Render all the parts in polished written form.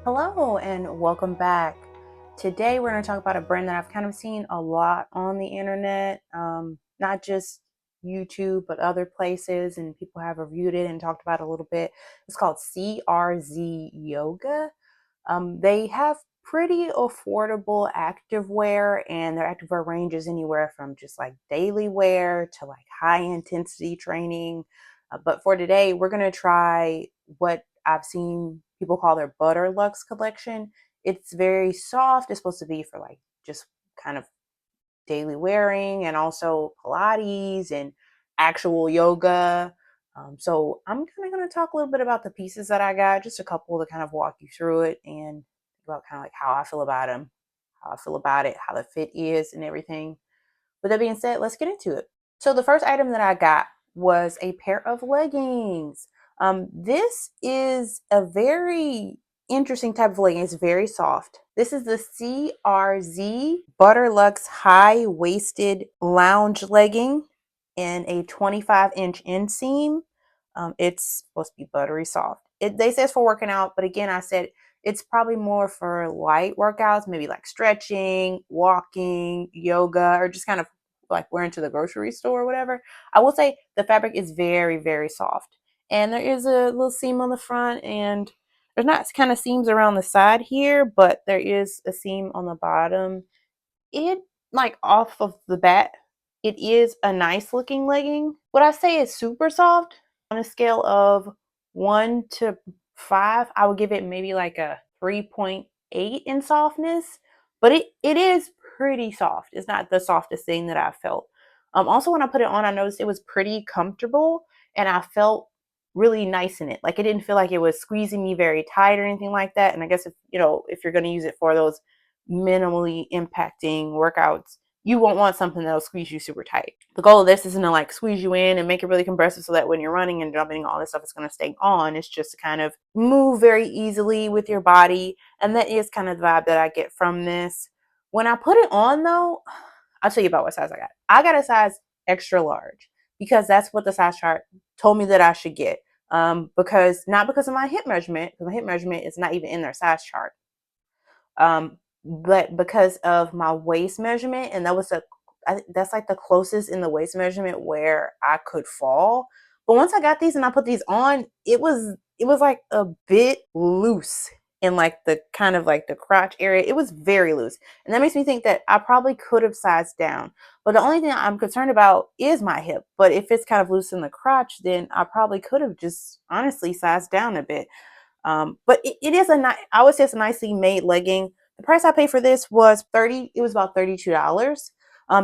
Hello and welcome back. Today we're going to talk about a brand that I've kind of seen a lot on the internet, not just YouTube, but other places, and people have reviewed it and talked about it a little bit. It's called CRZ Yoga. They have pretty affordable activewear, and their activewear ranges anywhere from just like daily wear to like high intensity training. But for today, we're going to try what I've seen people call their Butterluxe collection. It's very soft. It's supposed to be for like just kind of daily wearing and also Pilates and actual yoga. So I'm kind of going to talk a little bit about the pieces that I got, just a couple to kind of walk you through it and about kind of like how I feel about them, how I feel about it, how the fit is and everything. With that being said, let's get into it. So the first item that I got was a pair of leggings. This is a very interesting type of legging. It's very soft. This is the CRZ Butterluxe high waisted lounge legging in a 25-inch inseam. It's supposed to be buttery soft. They say it's for working out, but again, I said it's probably more for light workouts, maybe like stretching, walking, yoga, or just kind of like wearing to the grocery store or whatever. I will say the fabric is very, very soft. And there is a little seam on the front, and there's not kind of seams around the side here, but there is a seam on the bottom. It, like off of the bat, it is a nice looking legging. Would I say it's super soft? On a scale of 1 to 5, I would give it maybe like a 3.8 in softness, but it is pretty soft. It's not the softest thing that I've felt. Also, when I put it on, I noticed it was pretty comfortable and I felt really nice in it. Like it didn't feel like it was squeezing me very tight or anything like that. And I guess if you're going to use it for those minimally impacting workouts, you won't want something that'll squeeze you super tight. The goal of this isn't to like squeeze you in and make it really compressive so that when you're running and jumping, all this stuff is going to stay on. It's just to kind of move very easily with your body. And that is kind of the vibe that I get from this. When I put it on though, I'll tell you about what size I got. I got a size extra large because that's what the size chart told me that I should get. Because not because of my hip measurement, because my hip measurement is not even in their size chart. But because of my waist measurement, and that's like the closest in the waist measurement where I could fall. But once I got these and I put these on, it was like a bit loose in like the kind of like the crotch area. It was very loose. And that makes me think that I probably could have sized down. But the only thing I'm concerned about is my hip. But if it's kind of loose in the crotch, then I probably could have just honestly sized down a bit. But it is I would say it's a nicely made legging. The price I paid for this was it was about $32.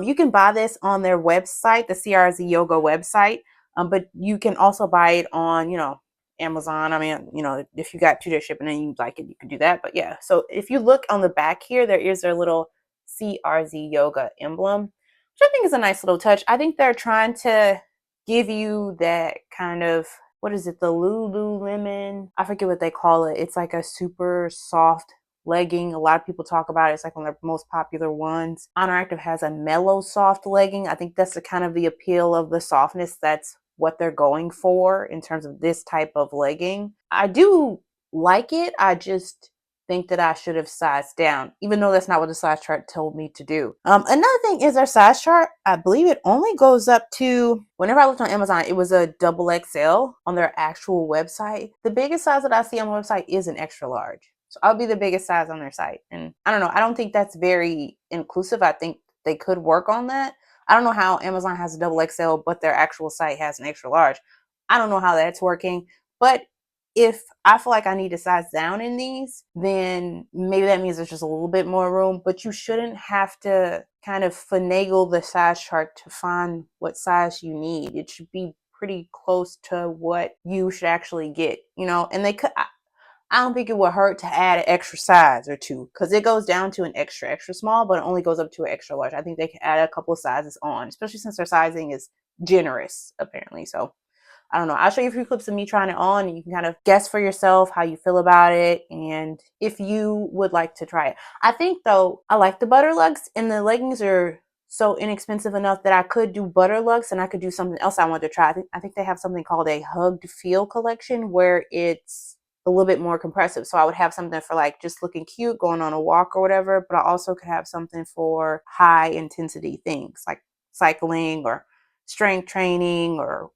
You can buy this on their website, the CRZ Yoga website. But you can also buy it on, Amazon. I mean, if you got 2-day shipping and you like it, you can do that. But yeah, so if you look on the back here, there is their little CRZ Yoga emblem, which I think is a nice little touch. I think they're trying to give you that kind of, what is it, the Lululemon? I forget what they call it. It's like a super soft legging. A lot of people talk about it. It's like one of the most popular ones. Honor Active has a mellow soft legging. I think that's the kind of the appeal of the softness. That's what they're going for in terms of this type of legging. I do like it. I just think that I should have sized down, even though that's not what the size chart told me to do. Another thing is their size chart. I believe it only goes up to, whenever I looked on Amazon, it was a double XL on their actual website. The biggest size that I see on the website is an extra large. So I'll be the biggest size on their site. And I don't know. I don't think that's very inclusive. I think they could work on that. I don't know how Amazon has a double XL, but their actual site has an extra large. I don't know how that's working. But if I feel like I need to size down in these, then maybe that means there's just a little bit more room, but you shouldn't have to kind of finagle the size chart to find what size you need. It should be pretty close to what you should actually get, and I don't think it would hurt to add an extra size or two, because it goes down to an extra, extra small, but it only goes up to an extra large. I think they can add a couple of sizes on, especially since their sizing is generous, apparently. So I don't know. I'll show you a few clips of me trying it on, and you can kind of guess for yourself how you feel about it and if you would like to try it. I think, though, I like the Butterluxe, and the leggings are so inexpensive enough that I could do Butterluxe and I could do something else I want to try. I think they have something called a Hugged Feel collection, where it's a little bit more compressive. So I would have something for like just looking cute, going on a walk or whatever, but I also could have something for high intensity things like cycling or strength training or,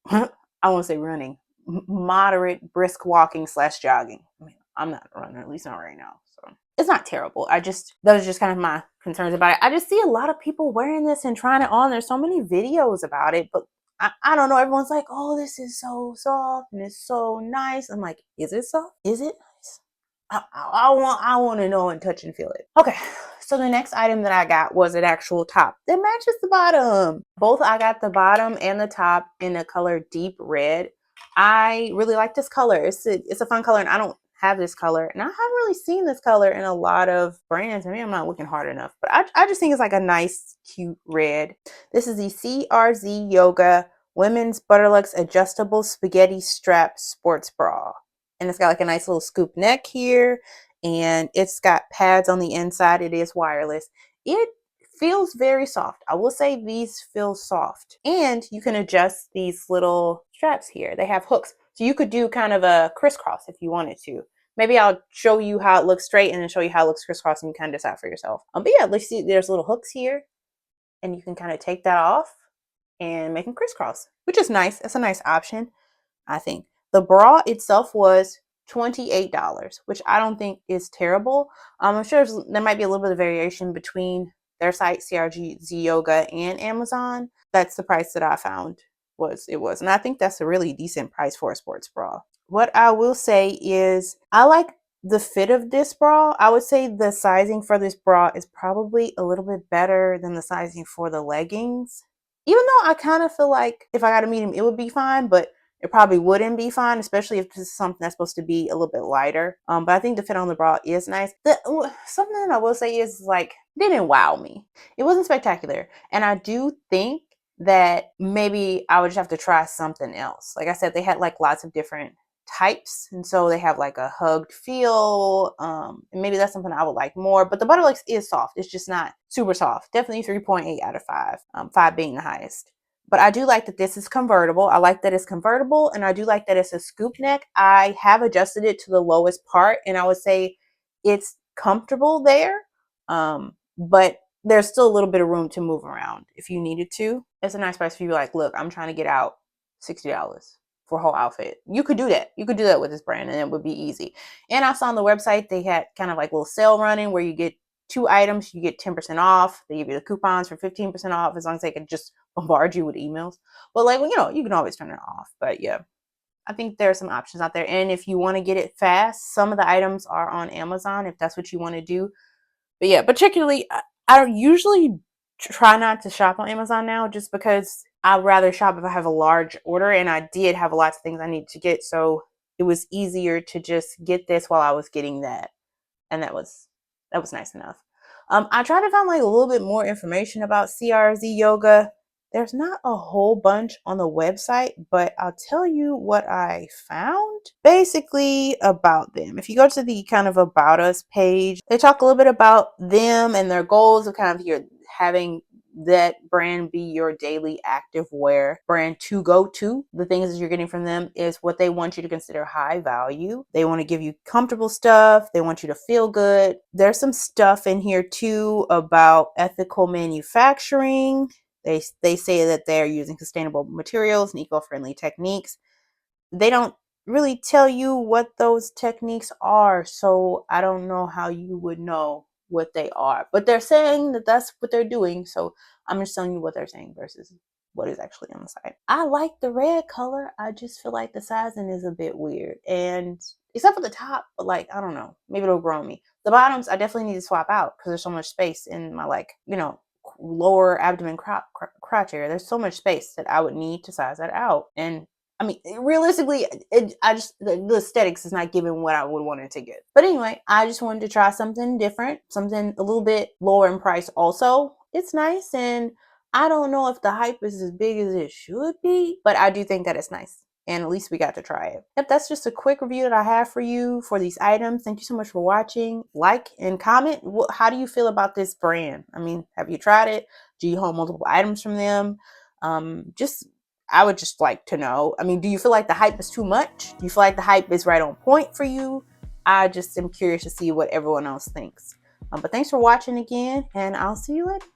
I won't say running, moderate brisk walking / jogging. I mean, I'm not a runner, at least not right now. So it's not terrible. Those are just kind of my concerns about it. I just see a lot of people wearing this and trying it on. There's so many videos about it, but I don't know. Everyone's like, oh, this is so soft and it's so nice. I'm like, is it soft? Is it nice? I want to know and touch and feel it. Okay, so the next item that I got was an actual top that matches the bottom. Both I got the bottom and the top in the color deep red. I really like this color. It's a fun color, and I don't have this color, and I haven't really seen this color in a lot of brands. Maybe I'm not looking hard enough, but I just think it's like a nice, cute red. This is the CRZ Yoga Women's Butterluxe Adjustable Spaghetti Strap Sports Bra. And it's got like a nice little scoop neck here, and it's got pads on the inside. It is wireless. It feels very soft. I will say these feel soft, and you can adjust these little straps here. They have hooks, so you could do kind of a crisscross if you wanted to. Maybe I'll show you how it looks straight and then show you how it looks crisscross, and you kind of decide for yourself. But yeah, let's see. There's little hooks here, and you can kind of take that off and make them crisscross, which is nice. That's a nice option, I think. The bra itself was $28, which I don't think is terrible. I'm sure there might be a little bit of variation between their site, CRZ Yoga, and Amazon. That's the price that I found it was. And I think that's a really decent price for a sports bra. What I will say is I like the fit of this bra. I would say the sizing for this bra is probably a little bit better than the sizing for the leggings. Even though I kind of feel like if I got a medium, it would be fine, but it probably wouldn't be fine, especially if this is something that's supposed to be a little bit lighter. But I think the fit on the bra is nice. Something I will say is like, didn't wow me. It wasn't spectacular. And I do think that maybe I would just have to try something else. Like I said, they had like lots of different types, and so they have like a hugged feel, and maybe that's something I would like more. But the Butterluxe is soft. It's just not super soft. Definitely 3.8 out of 5, 5 being the highest. But I do like that this is convertible. I like that it's convertible, and I do like that it's a scoop neck. I have adjusted it to the lowest part, and I would say it's comfortable there, but there's still a little bit of room to move around if you needed to. It's a nice price for you. Like, look, I'm trying to get out $60 for a whole outfit. You could do that. You could do that with this brand, and it would be easy. And I saw on the website they had kind of like a little sale running where you get 2 items, you get 10% off. They give you the coupons for 15% off as long as they can just bombard you with emails. But like, you can always turn it off. But yeah, I think there are some options out there. And if you want to get it fast, some of the items are on Amazon if that's what you want to do. But yeah, particularly, I don't usually try not to shop on Amazon now just because I'd rather shop if I have a large order, and I did have lots of things I needed to get. So it was easier to just get this while I was getting that. And that was nice enough. I tried to find like a little bit more information about CRZ Yoga. There's not a whole bunch on the website, but I'll tell you what I found basically about them. If you go to the kind of about us page, they talk a little bit about them and their goals of kind of having that brand be your daily activewear brand to go to. The things that you're getting from them is what they want you to consider high value. They want to give you comfortable stuff. They want you to feel good. There's some stuff in here too about ethical manufacturing. They say that they're using sustainable materials and eco-friendly techniques. They don't really tell you what those techniques are, so I don't know how you would know what they are, but they're saying that that's what they're doing, so I'm just telling you what they're saying versus what is actually on the site. I like the red color. I just feel like the sizing is a bit weird, and except for the top, but like, I don't know, maybe it'll grow on me. The bottoms I definitely need to swap out because there's so much space in my, like, lower abdomen crotch area. There's so much space that I would need to size that out, and I mean, realistically, the aesthetics is not giving what I would want it to get. But anyway, I just wanted to try something different, something a little bit lower in price also. It's nice, and I don't know if the hype is as big as it should be, but I do think that it's nice. And at least we got to try it. Yep, that's just a quick review that I have for you for these items. Thank you so much for watching. Like and comment. How do you feel about this brand? I mean, have you tried it? Do you hold multiple items from them? Just I would just like to know. I mean, do you feel like the hype is too much? Do you feel like the hype is right on point for you? I just am curious to see what everyone else thinks. But thanks for watching again, and I'll see you later.